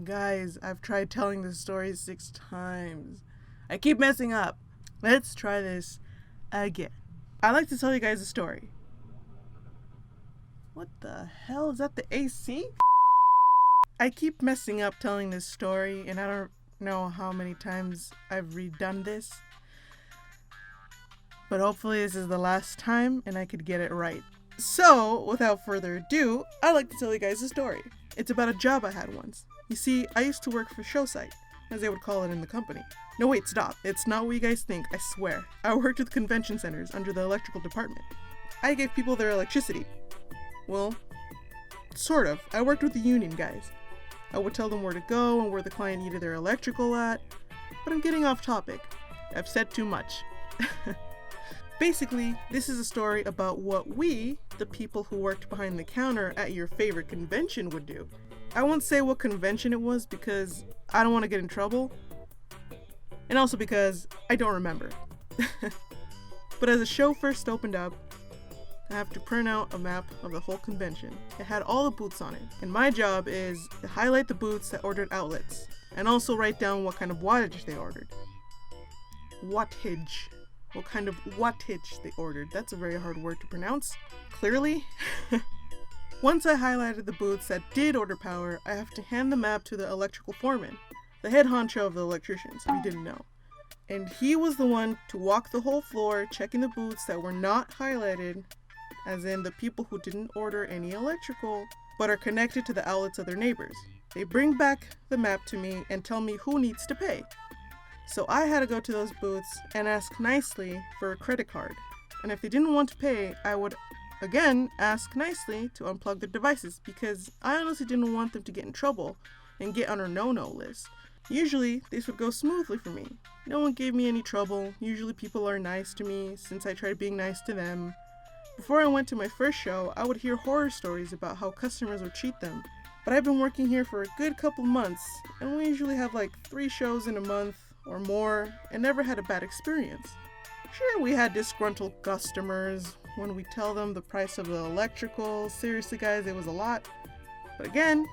Guys, I've tried telling this story 6 times. I keep messing up. Let's try this again. I'd like to tell you guys a story. What the hell? Is that the AC? I keep messing up telling this story, and I don't know how many times I've redone this. But hopefully this is the last time and I could get it right. So, without further ado, I'd like to tell you guys a story. It's about a job I had once. You see, I used to work for Showsite, as they would call it in the company. No, wait, stop. It's not what you guys think, I swear. I worked with convention centers under the electrical department. I gave people their electricity. Well, sort of. I worked with the union guys. I would tell them where to go and where the client needed their electrical at. But I'm getting off topic. I've said too much. Basically, this is a story about what we, the people who worked behind the counter at your favorite convention, would do. I won't say what convention it was because I don't want to get in trouble. And also because I don't remember. But as the show first opened up, I have to print out a map of the whole convention. It had all the booths on it. And my job is to highlight the booths that ordered outlets. And also write down what kind of wattage they ordered. Wattage. What kind of wattage they ordered. That's a very hard word to pronounce. Clearly. Once I highlighted the booths that did order power, I have to hand the map to the electrical foreman, the head honcho of the electricians, if you didn't know. And he was the one to walk the whole floor, checking the booths that were not highlighted, as in the people who didn't order any electrical, but are connected to the outlets of their neighbors. They bring back the map to me and tell me who needs to pay. So I had to go to those booths and ask nicely for a credit card. And if they didn't want to pay, I would again ask nicely to unplug their devices because I honestly didn't want them to get in trouble and get on our no-no list. Usually, this would go smoothly for me. No one gave me any trouble. Usually people are nice to me since I tried being nice to them. Before I went to my first show, I would hear horror stories about how customers would treat them. But I've been working here for a good couple months, and we usually have like 3 shows in a month or more, and never had a bad experience. Sure, we had disgruntled customers when we tell them the price of the electrical. Seriously guys, it was a lot. But again,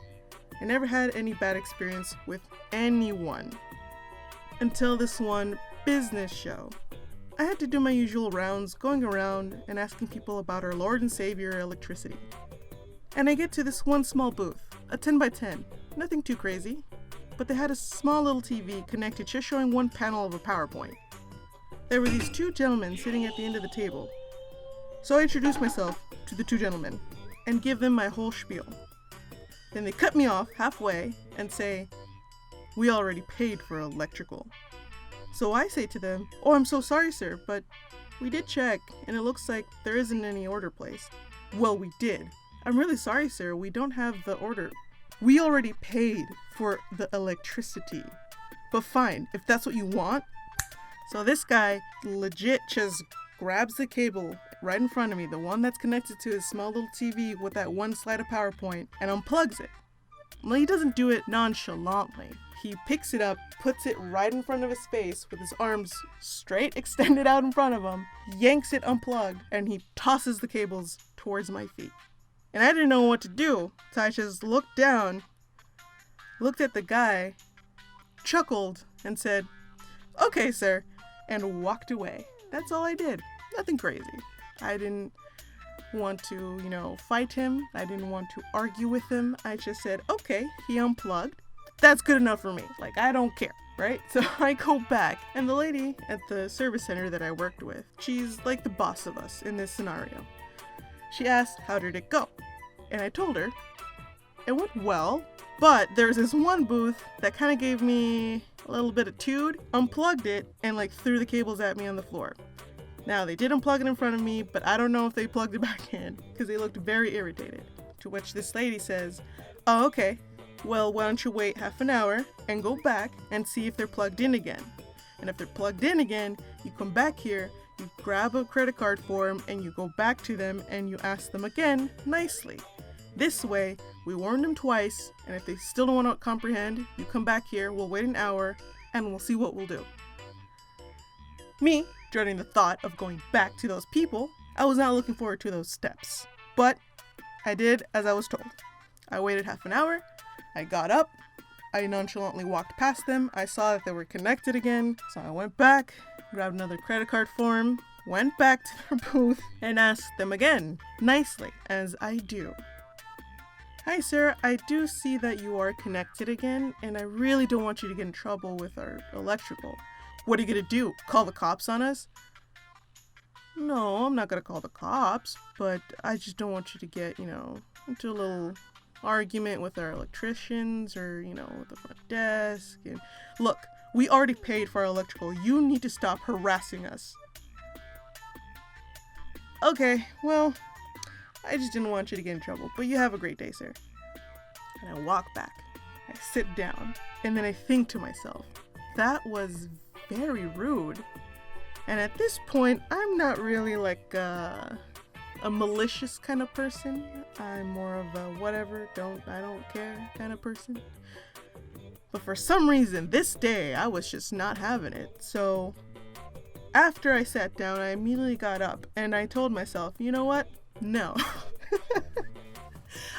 I never had any bad experience with anyone. Until this one business show. I had to do my usual rounds, going around and asking people about our Lord and Savior electricity. And I get to this one small booth, a 10x10, nothing too crazy. But they had a small little TV connected just showing one panel of a PowerPoint. There were these 2 gentlemen sitting at the end of the table. So I introduced myself to the 2 gentlemen and give them my whole spiel. Then they cut me off halfway and say, "We already paid for electrical." So I say to them, "Oh, I'm so sorry sir, but we did check and it looks like there isn't any order placed." "Well, we did. I'm really sorry sir, we don't have the order. We already paid for the electricity. But fine, if that's what you want." So this guy legit just grabs the cable right in front of me, the one that's connected to his small little TV with that one slide of PowerPoint, and unplugs it. Well, he doesn't do it nonchalantly. He picks it up, puts it right in front of his face with his arms straight extended out in front of him, yanks it unplugged, and he tosses the cables towards my feet. And I didn't know what to do, so I just looked down, looked at the guy, chuckled, and said, "Okay, sir," and walked away. That's all I did. Nothing crazy. I didn't want to, fight him. I didn't want to argue with him. I just said, okay, he unplugged. That's good enough for me. Like, I don't care, right? So I go back, and the lady at the service center that I worked with, she's like the boss of us in this scenario. She asked, "How did it go?" And I told her, it went well, but there's this one booth that kind of gave me a little bit of tude, unplugged it, and threw the cables at me on the floor. Now, they did unplug it in front of me, but I don't know if they plugged it back in, because they looked very irritated. To which this lady says, "Oh, okay, well, why don't you wait half an hour and go back and see if they're plugged in again. And if they're plugged in again, you come back here, you grab a credit card for them, and you go back to them and you ask them again nicely. This way, we warned them twice, and if they still don't want to comprehend, you come back here, we'll wait an hour, and we'll see what we'll do." Me, dreading the thought of going back to those people, I was not looking forward to those steps. But I did as I was told. I waited half an hour, I got up, I nonchalantly walked past them. I saw that they were connected again, so I went back, grabbed another credit card form, went back to their booth, and asked them again, nicely, as I do. Hi sir, I do see that you are connected again, and I really don't want you to get in trouble with our electrical. What are you gonna do? Call the cops on us? No, I'm not gonna call the cops, but I just don't want you to get, into a little argument with our electricians or, the front desk. And look, we already paid for our electrical. You need to stop harassing us. Okay, well, I just didn't want you to get in trouble, but you have a great day, sir. And I walk back. I sit down, and then I think to myself, that was very rude. And at this point, I'm not really like a malicious kind of person. I'm more of a whatever, I don't care kind of person. But for some reason, this day, I was just not having it. So after I sat down, I immediately got up and I told myself, you know what? No.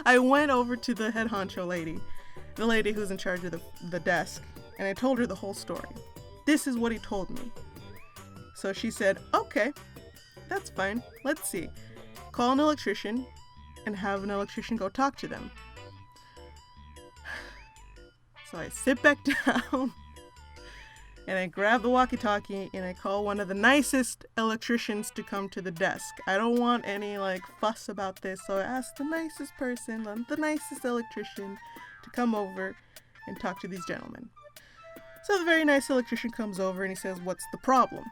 I went over to the head honcho lady, the lady who's in charge of the desk, and I told her the whole story. This is what he told me. So she said, okay, that's fine. Let's see. Call an electrician and have an electrician go talk to them. So I sit back down and I grab the walkie-talkie and I call one of the nicest electricians to come to the desk. I don't want any fuss about this, so I asked the nicest person, the nicest electrician to come over and talk to these gentlemen. So the very nice electrician comes over and he says, what's the problem?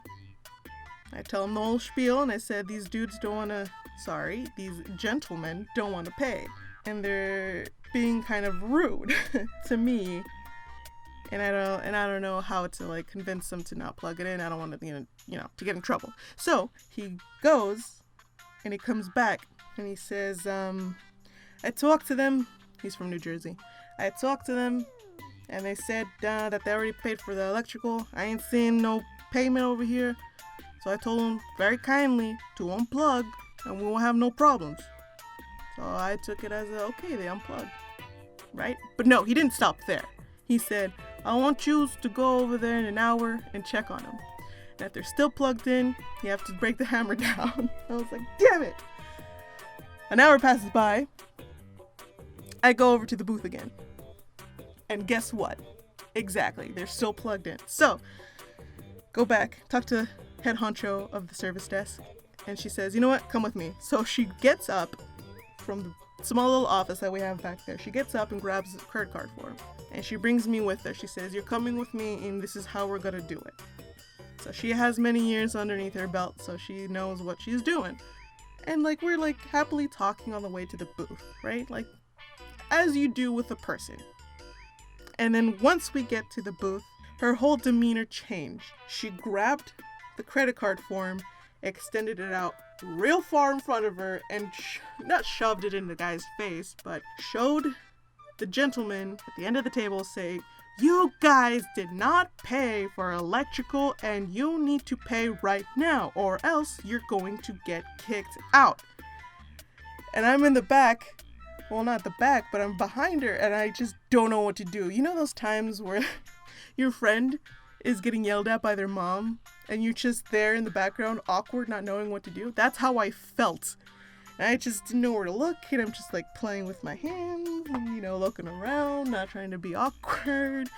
I tell him the whole spiel and I said, these gentlemen don't want to pay. And they're being kind of rude to me. And I don't know how to convince them to not plug it in. I don't want to, to get in trouble. So he goes and he comes back and he says, I talked to them. He's from New Jersey. I talked to them and they said that they already paid for the electrical. I ain't seeing no payment over here. So I told them very kindly to unplug and we won't have no problems. So I took it as okay, they unplugged, right? But no, he didn't stop there. He said, I want you to go over there in an hour and check on them. And if they're still plugged in, you have to break the hammer down. I was like, damn it. An hour passes by. I go over to the booth again. And guess what? Exactly, they're still plugged in. So, go back, talk to head honcho of the service desk, and she says, you know what, come with me. So she gets up from the small little office that we have back there. She gets up and grabs a credit card for him, and she brings me with her. She says, you're coming with me, and this is how we're gonna do it. So she has many years underneath her belt, so she knows what she's doing. And we're happily talking on the way to the booth, right? As you do with a person. And then once we get to the booth, her whole demeanor changed. She grabbed the credit card form, extended it out real far in front of her, and not shoved it in the guy's face, but showed the gentleman at the end of the table say, you guys did not pay for electrical and you need to pay right now or else you're going to get kicked out. And I'm in the back, well, not the back, but I'm behind her and I just don't know what to do. You know those times where your friend is getting yelled at by their mom and you're just there in the background, awkward, not knowing what to do? That's how I felt. And I just didn't know where to look, and I'm just playing with my hands, and, looking around, not trying to be awkward.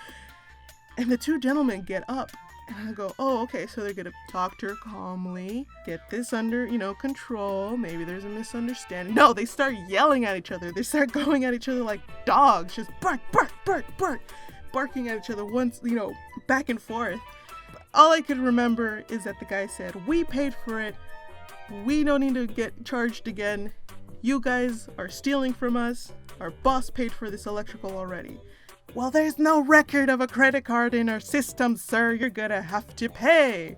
And the two gentlemen get up and I go, oh, okay, so they're gonna talk to her calmly, get this under, control. Maybe there's a misunderstanding. No, they start yelling at each other. They start going at each other like dogs, just bark, bark, bark, bark, barking at each other once, back and forth. All I could remember is that the guy said, we paid for it. We don't need to get charged again. You guys are stealing from us. Our boss paid for this electrical already. Well, there's no record of a credit card in our system, sir. You're gonna have to pay.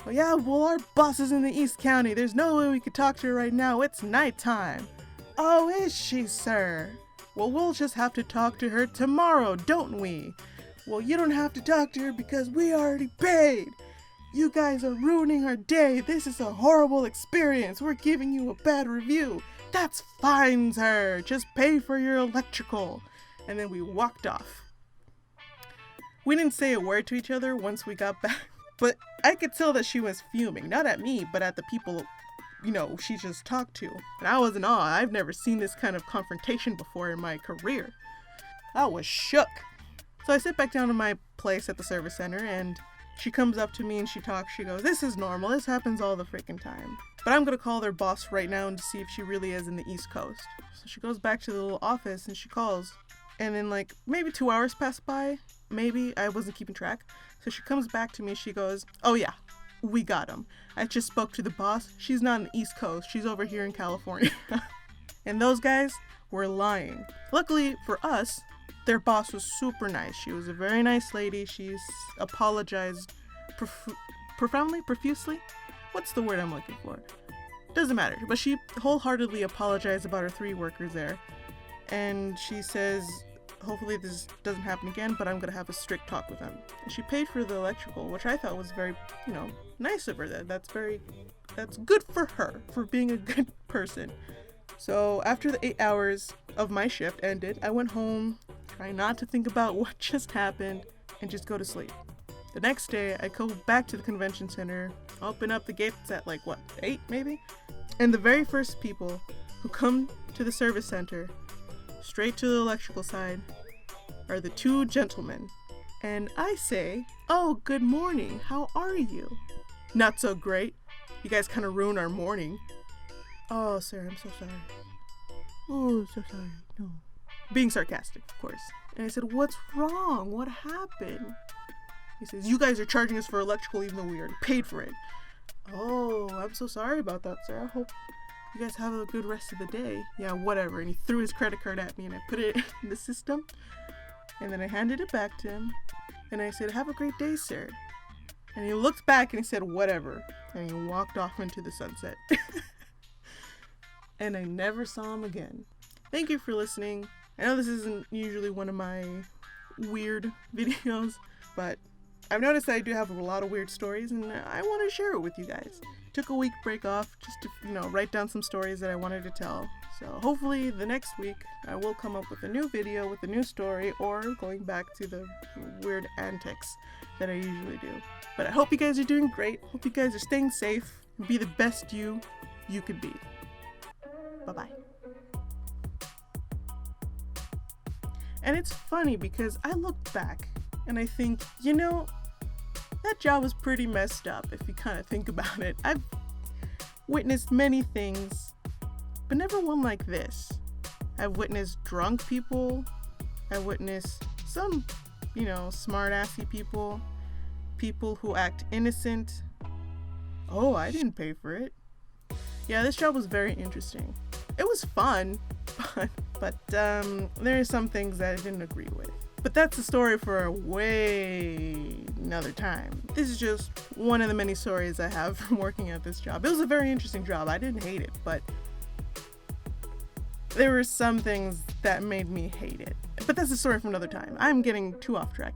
Well, our boss is in the East County. There's no way we could talk to her right now. It's nighttime. Oh, is she, sir? Well, we'll just have to talk to her tomorrow, don't we? Well, you don't have to talk to her because we already paid. You guys are ruining our day. This is a horrible experience. We're giving you a bad review. That's fine, sir. Just pay for your electrical. And then we walked off. We didn't say a word to each other once we got back, but I could tell that she was fuming, not at me, but at the people, she just talked to. And I was in awe. I've never seen this kind of confrontation before in my career. I was shook. So I sit back down in my place at the service center, and she comes up to me and she talks. She goes, "This is normal. This happens all the freaking time. But I'm going to call their boss right now and to see if she really is in the East Coast." So she goes back to the little office and she calls. And then maybe 2 hours pass by. Maybe. I wasn't keeping track. So she comes back to me. She goes, "Oh yeah, we got him. I just spoke to the boss. She's not on the East Coast. She's over here in California." And those guys were lying. Luckily for us, their boss was super nice. She was a very nice lady. She's apologized profusely. What's the word I'm looking for? Doesn't matter. But she wholeheartedly apologized about her 3 workers there. And she says, hopefully this doesn't happen again, but I'm going to have a strict talk with them. And she paid for the electrical, which I thought was very, nice of her. That's good for her, for being a good person. So after the 8 hours of my shift ended, I went home, trying not to think about what just happened, and just go to sleep. The next day, I go back to the convention center, open up the gates at 8 maybe? And the very first people who come to the service center, straight to the electrical side, are the 2 gentlemen. And I say, "Oh, good morning, how are you?" "Not so great. You guys kind of ruined our morning." "Oh, sir, I'm so sorry." "Oh, so sorry, no." Being sarcastic, of course. And I said, "What's wrong? What happened?" He says, "You guys are charging us for electrical even though we already paid for it." "Oh, I'm so sorry about that, sir. I hope you guys have a good rest of the day." "Yeah, whatever." And he threw his credit card at me and I put it in the system. And then I handed it back to him. And I said, "Have a great day, sir." And he looked back and he said, "Whatever." And he walked off into the sunset. And I never saw him again. Thank you for listening. I know this isn't usually one of my weird videos, but I've noticed that I do have a lot of weird stories and I want to share it with you guys. Took a week break off just to, write down some stories that I wanted to tell. So hopefully the next week I will come up with a new video with a new story or going back to the weird antics that I usually do. But I hope you guys are doing great. Hope you guys are staying safe and be the best you could be. Bye-bye. And it's funny because I look back and I think, that job was pretty messed up if you kind of think about it. I've witnessed many things, but never one like this. I've witnessed drunk people. I've witnessed some, smart-assy people who act innocent. "Oh, I didn't pay for it." Yeah, this job was very interesting. It was fun, but there are some things that I didn't agree with. But that's a story for a way another time. This is just one of the many stories I have from working at this job. It was a very interesting job. I didn't hate it, but there were some things that made me hate it. But that's a story for another time. I'm getting too off track.